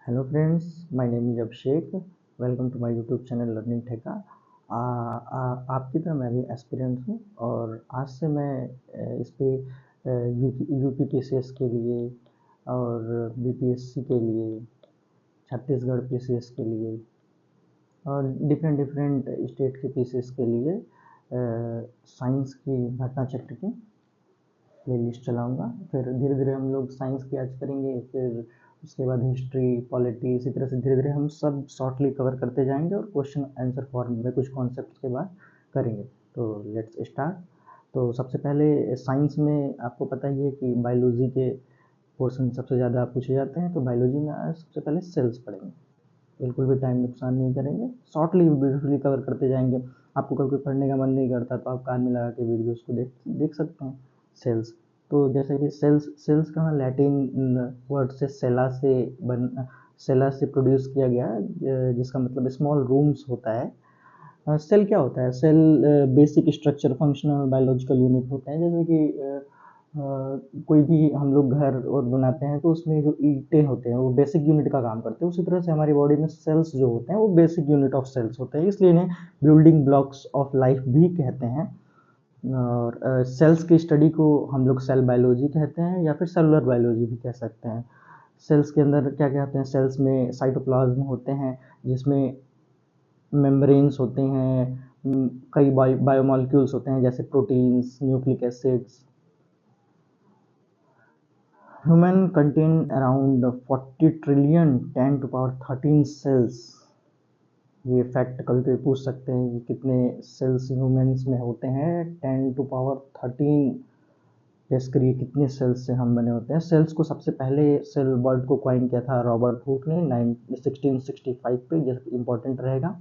Hello friends, my name is Abhishek. Welcome to my YouTube channel learning Theka. आपकी तरह मैं भी एस्पिरेंट हूँ और आज से मैं इस पे यूपी पीसीएस के लिए और बीपीएससी के लिए, छत्तीसगढ़ पीसीएस के लिए और डिफरेंट डिफरेंट स्टेट के पीसीएस के लिए साइंस की घटना चक्र की प्ले लिस्ट चलाऊँगा। फिर धीरे धीरे हम लोग साइंस की आज करेंगे, फिर उसके बाद हिस्ट्री, पॉलिटी, इसी तरह से धीरे धीरे हम सब शॉर्टली कवर करते जाएंगे और क्वेश्चन आंसर फॉर्म में कुछ कॉन्सेप्ट के बाद करेंगे। तो लेट्स स्टार्ट। तो सबसे पहले साइंस में आपको पता ही है कि बायोलॉजी के पोर्शन सबसे ज़्यादा पूछे जाते हैं। तो बायोलॉजी में आज सबसे पहले सेल्स पढ़ेंगे। बिल्कुल भी टाइम नुकसान नहीं करेंगे, शॉर्टली ब्यूटीफुली कवर करते जाएंगे। आपको कभी पढ़ने का मन नहीं करता तो आप कान में लगा के वीडियोस को देख देख सकते हैं। सेल्स, तो जैसे कि सेल्स सेल्स का लैटिन वर्ड से सेला से प्रोड्यूस किया गया, जिसका मतलब स्मॉल रूम्स होता है। सेल क्या होता है? Cell basic structure functional biological unit होते हैं। जैसे कि कोई भी हम लोग घर और बनाते हैं तो उसमें जो ईंटें होते हैं वो बेसिक यूनिट का काम करते हैं। उसी तरह से हमारी बॉडी में सेल्स जो होते हैं वो बेसिक यूनिट ऑफ सेल्स होते हैं, इसलिए इन्हें बिल्डिंग ब्लॉक्स ऑफ लाइफ भी कहते हैं। और सेल्स की स्टडी को हम लोग सेल बायोलॉजी कहते हैं या फिर सेलुलर बायोलॉजी भी कह सकते हैं। सेल्स के अंदर क्या क्या होते हैं? सेल्स में साइटोप्लाज्म होते हैं, जिसमें मेम्ब्रेन्स होते हैं, कई बायोमॉलिक्यूल्स होते हैं जैसे proteins, nucleic acids. Human contain around 40 trillion 10 to power 13 cells. ये फैक्ट कभी कभी पूछ सकते हैं कि कितने सेल्स ह्यूमंस में होते हैं। 10 टू पावर 13। गेस करिए कितने सेल्स से हम बने होते हैं। सेल्स को सबसे पहले सेल वर्ड को क्वाइन किया था रॉबर्ट हुक ने 1665 पे, जैसे इंपॉर्टेंट रहेगा।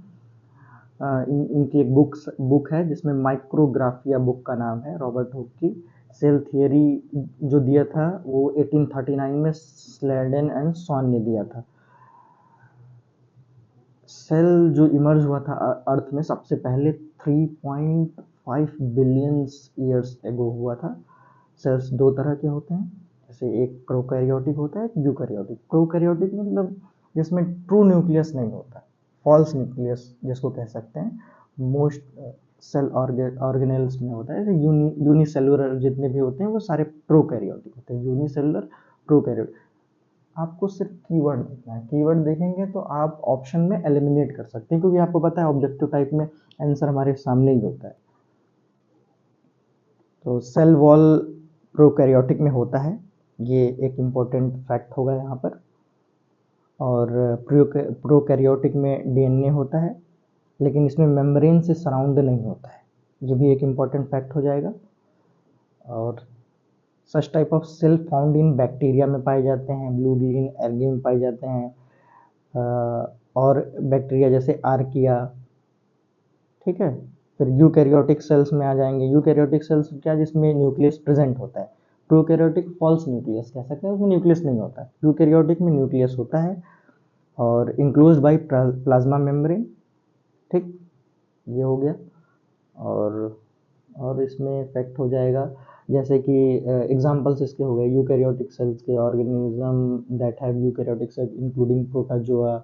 इनकी एक बुक है जिसमें माइक्रोग्राफिया बुक का नाम है रॉबर्ट हुक की। सेल थियरी जो दिया था वो 1839 में स्लेडन एंड स्वान ने दिया था। सेल जो इमर्ज हुआ था अर्थ में सबसे पहले 3.5 बिलियन ईयर्स एगो हुआ था। सेल्स दो तरह के होते हैं, जैसे एक प्रोकैरियोटिक होता है, एक यूकैरियोटिक। प्रोकैरियोटिक मतलब जिसमें ट्रू न्यूक्लियस नहीं होता, फॉल्स न्यूक्लियस जिसको कह सकते हैं। मोस्ट सेल ऑर्गेनेल्स में होता है, जैसे यूनिसेलुलर जितने भी होते हैं वो सारे प्रोकैरियोटिक होते हैं। Unicellular, prokaryotic. आपको सिर्फ कीवर्ड देखना है। कीवर्ड देखेंगे तो आप ऑप्शन में एलिमिनेट कर सकते हैं, क्योंकि आपको पता है ऑब्जेक्टिव टाइप में आंसर हमारे सामने ही होता है। तो सेल वॉल प्रोकैरियोटिक में होता है, ये एक इम्पोर्टेंट फैक्ट होगा यहाँ पर। और प्रोकैरियोटिक में डीएनए होता है, लेकिन इसमें मेम्ब्रेन से सराउंड नहीं होता है, ये भी एक इम्पोर्टेंट फैक्ट हो जाएगा। और such type of cell found in bacteria में पाए जाते हैं, ब्लू गिलिन एल्गी में पाए जाते हैं, और बैक्टीरिया जैसे आर्किया। ठीक है, फिर यूकैरियोटिक सेल्स में आ जाएंगे। यूकैरियोटिक सेल्स क्या, जिसमें न्यूक्लियस प्रेजेंट होता है। प्रोकैरियोटिक फॉल्स न्यूक्लियस कह सकते हैं, उसमें न्यूक्लियस नहीं होता है। यूकैरियोटिक में न्यूक्लियस होता है और इंक्लोज्ड बाय प्लाज्मा मेम्ब्रेन। ठीक, ये हो गया। और इसमें फैक्ट हो जाएगा जैसे कि एग्जांपल्स इसके हो गए यूकैरियोटिक सेल्स के। Organism that have eukaryotic cells including protozoa,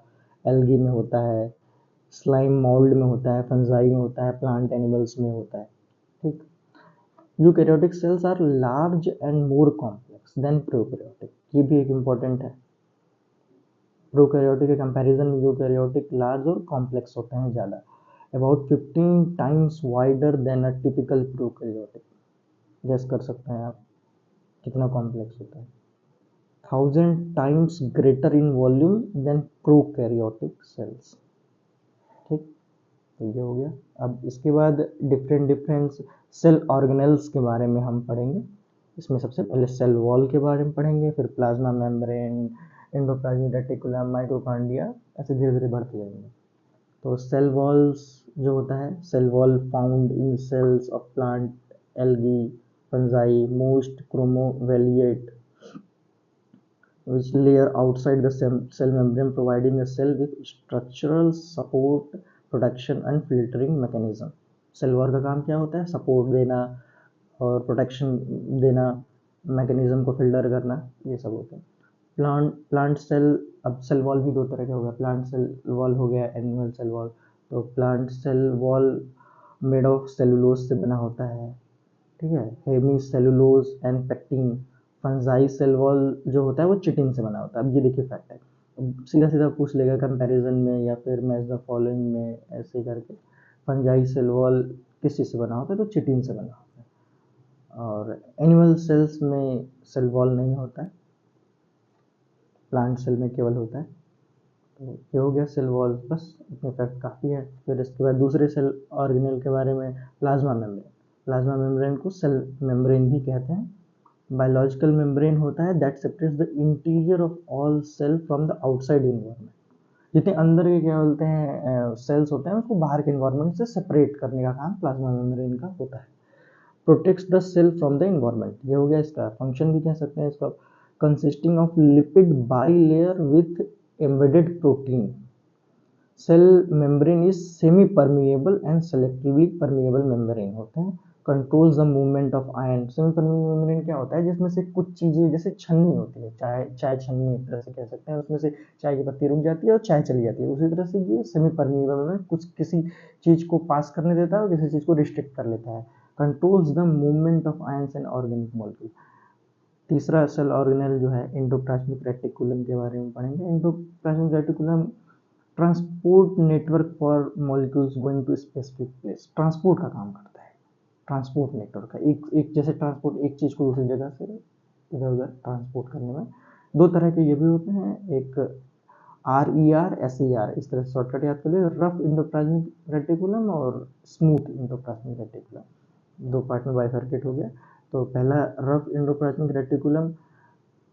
algae में होता है, स्लाइम मोल्ड में होता है, फंजाई में होता है, प्लांट एनिमल्स में होता है। ठीक, eukaryotic cells are large and more complex than prokaryotic, ये भी एक इम्पॉर्टेंट है। प्रोकैरियोटिक के कंपैरिजन में यूकैरियोटिक लार्ज और कॉम्प्लेक्स होते हैं ज़्यादा, about 15 times wider than a typical prokaryotic. गेस कर सकते हैं आप कितना कॉम्प्लेक्स होता है? 1000 times greater in volume than prokaryotic cells. ठीक, तो ये हो गया। अब इसके बाद डिफरेंट डिफरेंट सेल ऑर्गेनेल्स के बारे में हम पढ़ेंगे। इसमें सबसे पहले सेल वॉल के बारे में पढ़ेंगे, फिर plasma membrane, endoplasmic reticulum, mitochondria, ऐसे धीरे धीरे बढ़ते जाएंगे। तो सेल वॉल्स जो होता है, cell wall found in cells of plant, algae, fungi, most chromalveolate which layer outside the cell membrane, providing the cell with structural support, protection and filtering mechanism. Cell wall का काम क्या होता है? Support देना और प्रोटेक्शन देना, mechanism को filter करना, ये सब होता है। प्लांट सेल अब सेल वॉल भी दो तरह के हो गया, प्लांट सेल वॉल हो गया, एनिमल सेल वॉल। तो plant cell wall made of cellulose से बना होता है, ठीक है, hemicellulose and pectin. Fungi cell wall जो होता है वो चिटिन से बना होता है। अब ये देखिए फैक्ट है, सीधा सीधा पूछ लेगा कंपैरिजन में या फिर मैच द फॉलोइंग में ऐसे करके, फंजाई सेल वॉल किस चीज़ से बना होता है, तो चिटिन से बना होता है। और एनिमल सेल्स में सेल वॉल नहीं होता है, प्लांट सेल में केवल होता है। तो ये हो गया सेल वॉल, बस इतने फैक्ट काफ़ी है। फिर इसके बाद दूसरे सेल ऑर्गेनेल के बारे में, प्लाज्मा मेम्ब्रेन। प्लाज्मा मेम्ब्रेन को सेल मेम्ब्रेन भी कहते हैं। बायोलॉजिकल मेम्ब्रेन होता है that separates the interior of all cell from the outside environment. जितने अंदर के क्या बोलते हैं सेल्स होते हैं उसको बाहर के इन्वायरमेंट से सेपरेट करने का काम प्लाज्मा मेम्ब्रेन का होता है। Protects the cell from the environment, ये हो गया इसका फंक्शन भी कह सकते हैं इसका। Consisting of lipid bilayer with embedded protein, cell membrane is semi permeable and selectively permeable membrane होते हैं। Controls the movement of ion. Semi permeable membrane क्या होता है, जिसमें से कुछ चीज़ें जैसे छन्नी होती है, चाय छन्नी एक तरह से कह सकते हैं, उसमें से चाय की पत्ती रुक जाती है और चाय चली जाती है, उसी तरह से ये सेमी परमिएबल में कुछ किसी चीज़ को पास करने देता है और किसी चीज़ को रिस्ट्रिक्ट कर लेता है। Controls the movement of ions and organic molecule. तीसरा सेल ऑर्गेनेल जो है एंडोप्लाज्मिक रेटिकुलम के बारे में पढ़ेंगे। Endoplasmic reticulum transport network for molecules going to specific place, transport का काम करता है। ट्रांसपोर्ट नेटवर्क का एक जैसे ट्रांसपोर्ट एक चीज़ को दूसरी जगह से इधर उधर ट्रांसपोर्ट करने में दो तरह के ये भी होते हैं, एक RER SER, इस तरह से शॉर्टकट याद कर लिए, रफ इंडोप्लाज्मिक रेटिकुलम और स्मूथ इंडोप्लाज्मिक रेटिकुलम। दो पार्ट में बाइफरकेट हो गया। तो पहला rough endoplasmic reticulum,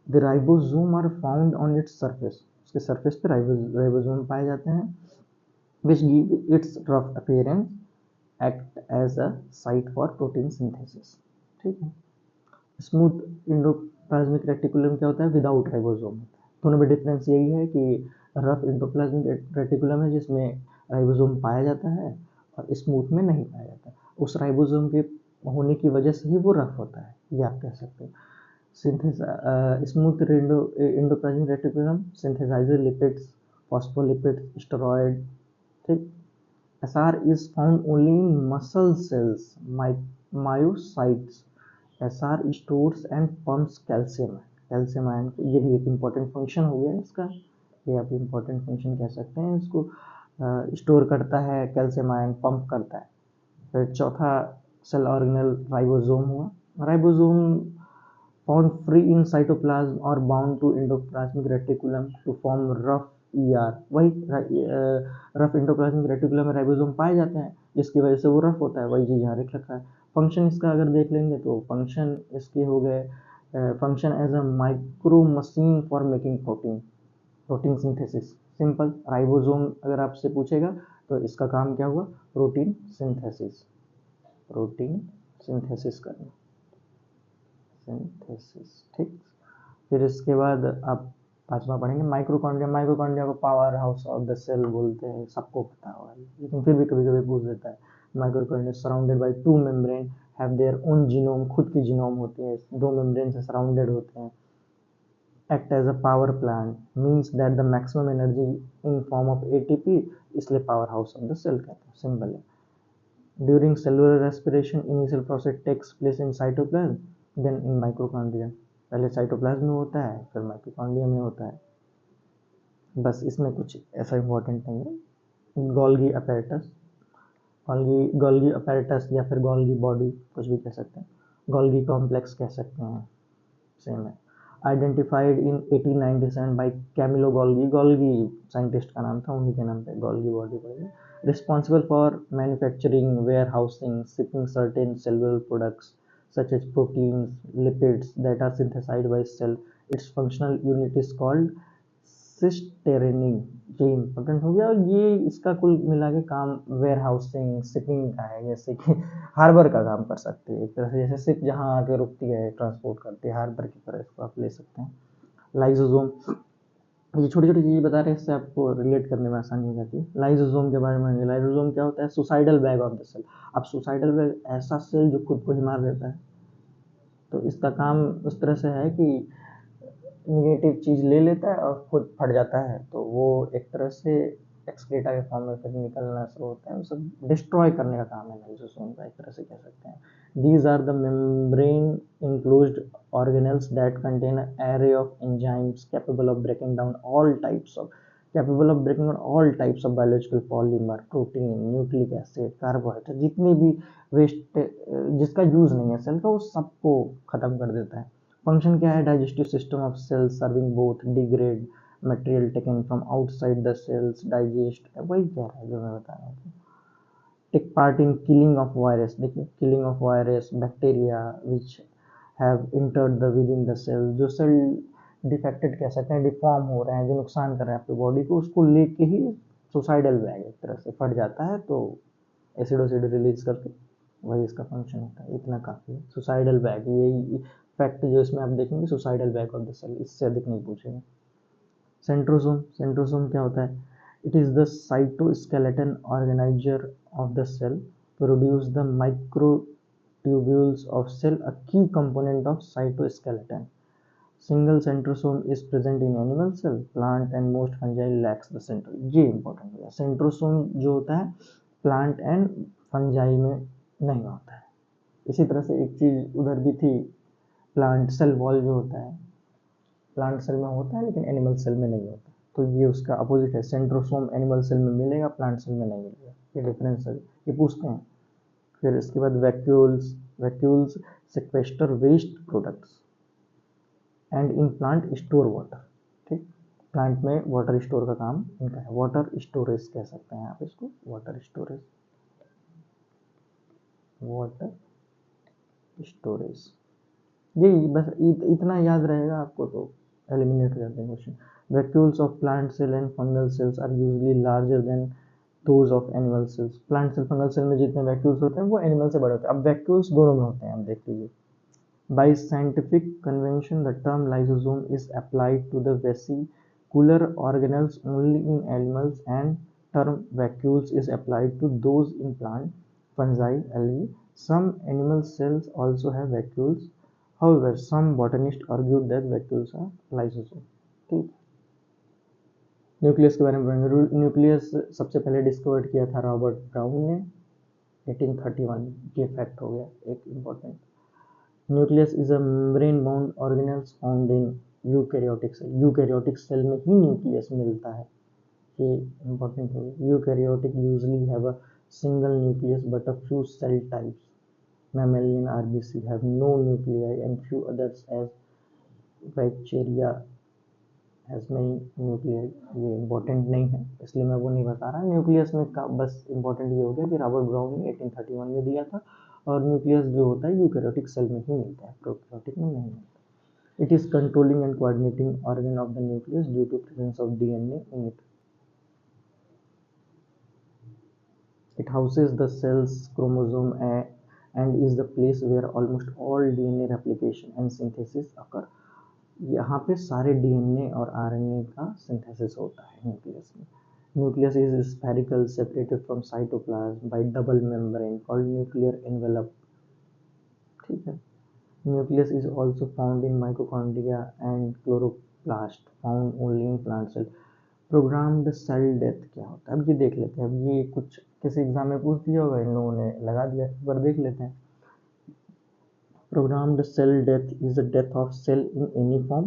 the ribosome are found on its surface, उसके सरफेस पे राइबोसोम पाए जाते हैं, which give its rough appearance, act as a site for protein synthesis, ठीक है। स्मूथ इंडोप्लाज्मिक रेटिकुलम क्या होता है, विदाउट राइबोसोम होता है। दोनों में डिफरेंस यही है कि रफ इंडोप्लाज्मिक रेटिकुलम है जिसमें राइबोसोम पाया जाता है और स्मूथ में नहीं पाया जाता। उस राइबोसोम के होने की वजह से ही वो रफ होता है, ये आप कह सकते हो। Smooth endoplasmic reticulum synthesizes lipids, phospholipids, steroid, ठीक। SR is found only in muscle cells, myocytes. SR stores and pumps calcium, calcium ion को, ये भी एक इम्पॉर्टेंट फंक्शन हो गया इसका, ये आप इम्पॉर्टेंट फंक्शन कह सकते हैं इसको। स्टोर करता है कैल्शियम आयन, पंप करता है। फिर चौथा सेल ऑर्गेनल राइबोसोम हुआ। Ribosome found free in cytoplasm or bound to endoplasmic reticulum to form rough ER, वही रफ इंडोप्लाज्मिक रेटिकुलम में राइबोसोम पाए जाते हैं जिसकी वजह से वो रफ होता है, वही चीज़ यहाँ लिख रखा है। फंक्शन इसका अगर देख लेंगे तो फंक्शन इसके हो गए, function as a micro machine for making protein, protein synthesis. Simple, ribosome अगर आपसे पूछेगा तो इसका काम क्या हुआ, प्रोटीन सिंथेसिस, प्रोटीन सिंथेसिस करना, सिंथेसिस, ठीक। फिर इसके बाद आप पांचवा पढ़ेंगे माइक्रोकॉन्ड्रिया। माइक्रोकॉन्ड्रिया को power house of the cell बोलते हैं, सबको पता होगा, लेकिन फिर भी कभी कभी पूछ देता है। माइक्रोकॉन्ड्रिया surrounded by two membrane, have their own genome, खुद की जीनोम होती है, दो मेम्ब्रेन से सराउंडेड होते हैं। Act as a power plant, means that the maximum energy in form of ATP, इसलिए power house of the cell कहते हैं, सिंपल है। During cellular respiration, initial process takes place in cytoplasm, then in mitochondria. पहले cytoplasm में होता है, फिर mitochondria में होता है। बस इसमें कुछ ऐसा इम्पोर्टेंट नहीं है। गोल्गी अपैरेटस, गोल्गी अपैरेटस या फिर गोल्गी बॉडी, कुछ भी कह सकते हैं, गोल्गी कॉम्प्लेक्स कह सकते हैं, सेम है। Identified in 1897 by Camillo Golgi, Golgi scientist का नाम था, उन्हीं के नाम पे गोल्गी बॉडी पड़ेगी। Responsible for manufacturing, warehousing, shipping certain cellular products such as proteins, lipids that are synthesized by cell. Its functional unit is called सिस्टेरेनिन। ये important हो गया, और ये इसका कुल मिला के काम वेयर हाउसिंग, शिपिंग का है, जैसे कि हार्बर का काम कर सकते हैं, एक तरह से जैसे शिप जहाँ आके रुकती है ट्रांसपोर्ट करती है, हार्बर की तरह इसको आप ले सकते हैं। लाइसोसोम, ये छोटी छोटी चीज़ें बता रहे हैं, इससे आपको रिलेट करने में आसानी हो जाती है। लाइसोसोम के बारे में, लाइसोसोम क्या होता है, suicidal bag of the cell. अब सुसाइडल बैग ऐसा सेल जो खुद को ही मार देता है, तो इसका काम उस तरह से है कि निगेटिव चीज़ ले लेता है और खुद फट जाता है, तो वो एक तरह से एक्सक्रीटा के फॉर्म में फिर निकलना शुरू होता है, उसे डिस्ट्रॉय करने का काम है लाइसोसोम का, एक तरह से कह सकते हैं। These are the membrane enclosed organelles that contain an array of enzymes capable of breaking down all types of biological polymer, protein, nucleic acid, carbohydrate, जितने भी वेस्ट जिसका यूज नहीं है सेल का, वो सबको खत्म कर देता है। फंक्शन क्या है? Digestive system of cells serving both degrade material taken from outside the cells digest, वही कह रहा है जो मैं बता रहा हूँ। Take part in killing of virus, देखिए killing of virus bacteria which have entered the within the cell, जो सेल डिफेक्टेड कह सकते हैं, डिफॉर्म हो रहे हैं, जो नुकसान कर रहे हैं आपकी बॉडी को, उसको लेके ही सुसाइडल बैग एक तरह से फट जाता है, तो एसिड रिलीज करके वही इसका फंक्शन होता है। इतना काफ़ी है। सुसाइडल बैग, यही फैक्ट जो इसमें आप देखेंगे, suicidal bag of the cell, इससे अधिक नहीं पूछेंगे। सेंट्रोसोम क्या होता है? It is the cytoskeleton organiser of the cell, produce the microtubules of cell, a key component of cytoskeleton. Single centrosome is present in animal cell, plant and most fungi lacks the centrosome. ये important हो गया। Centrosome जो होता है plant and fungi में नहीं होता है। इसी तरह से एक चीज़ उधर भी थी, प्लांट सेल वॉल जो होता है, प्लांट सेल में होता है लेकिन एनिमल सेल में नहीं होता, तो ये उसका अपोजिट है। सेंट्रोसोम एनिमल सेल में मिलेगा, प्लांट सेल में नहीं मिलेगा, ये डिफरेंस है, ये पूछते हैं। फिर इसके बाद vacuoles sequester waste products and in plant store water. ठीक, प्लांट में वाटर स्टोर का काम इनका है, वाटर स्टोरेज कह सकते हैं आप इसको, वाटर स्टोरेज, वाटर स्टोरेज। यही बस इतना याद रहेगा आपको तो एलिमिनेट हो जाते हैं question. Vacuoles of plant cell and fungal cells are usually larger than those of animal cells. Plant cell fungal cell में जितने वैक्यूल्स होते हैं वो एनिमल से बड़े होते हैं। अब वैक्यूल्स दोनों में होते हैं, आप देख लीजिए। By scientific convention, the term lysosome is applied to the vesicular organelles only in animals, and term vacuoles is applied to those in plant, fungi, algae. Some animal cells also have vacuoles. However, some botanists argued that vacuoles are lysosome. ठीक, nucleus के बारे में पढ़ेंगे। Nucleus सबसे पहले discover किया था Robert brown ने 1831। ये फैक्ट हो गया एक important. Nucleus is a membrane bound organelles found in eukaryotic cell. Eukaryotic cell में ही न्यूक्लियस मिलता है, ये इंपॉर्टेंट हो गया। Eukaryotic usually have a single nucleus but a few cell types, mammalian RBC have no nuclei and few others as Vaccaria has many nuclei। ये important नहीं है इसलिए मैं वो नहीं बता रहा। न्यूक्लियस में का बस इम्पोर्टेंट ये हो गया कि रॉबर्ट ब्राउन ने 1831 में दिया था, और न्यूक्लियस जो होता है यूकैरियोटिक सेल में ही मिलता है, प्रोकैरियोटिक में नहीं मिलता। It is controlling and coordinating organ of the nucleus due to presence of DNA in it. It houses the cell's chromosome and is the place where almost all DNA replication and synthesis occur। यहाँ पे सारे DNA और RNA का synthesis होता है nucleus में। Nucleus is spherical separated from cytoplasm by double membrane called nuclear envelope. ठीक है। Nucleus is also found in mitochondria and chloroplast found only in plant cell. Programmed cell death क्या होता है? अब ये देख लेते हैं। अब ये कुछ किसी एग्जाम में पूछ दिया होगा, इन लोगों ने लगा दिया, एक बार देख लेते हैं। Programmed cell death is the death of cell in any form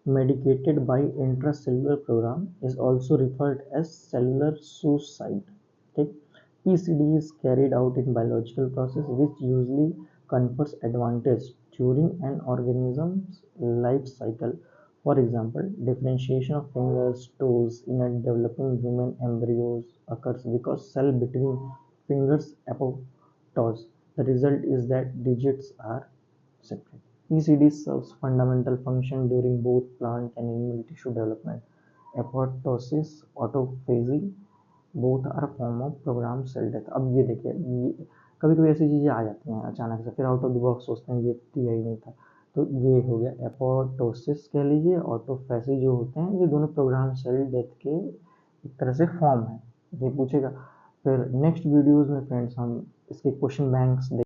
mediated by intracellular program, is also referred as cellular suicide। ठीक, PCD is carried out in biological process which usually confers advantage during an organism's life cycle। For example, differentiation of fingers, toes in a developing human embryos occurs because cell between fingers apoptose. The result is that digits are separate। PCD serves fundamental function during both plant and animal tissue development। Apoptosis, autophagy, both are form of programmed cell death। अब ये देखिए, कभी कभी ऐसी चीज़ें आ जाती हैं अचानक से, फिर आउट ऑफ द बॉक्स सोचते हैं ये दिया ही नहीं था, तो ये हो गया एपोप्टोसिस कह लीजिए, ऑटोफेजी जो होते हैं, ये दोनों प्रोग्राम सेल डेथ के एक तरह से फॉर्म है, ये पूछेगा। फिर नेक्स्ट वीडियोस में फ्रेंड्स हम इसके क्वेश्चन बैंक्स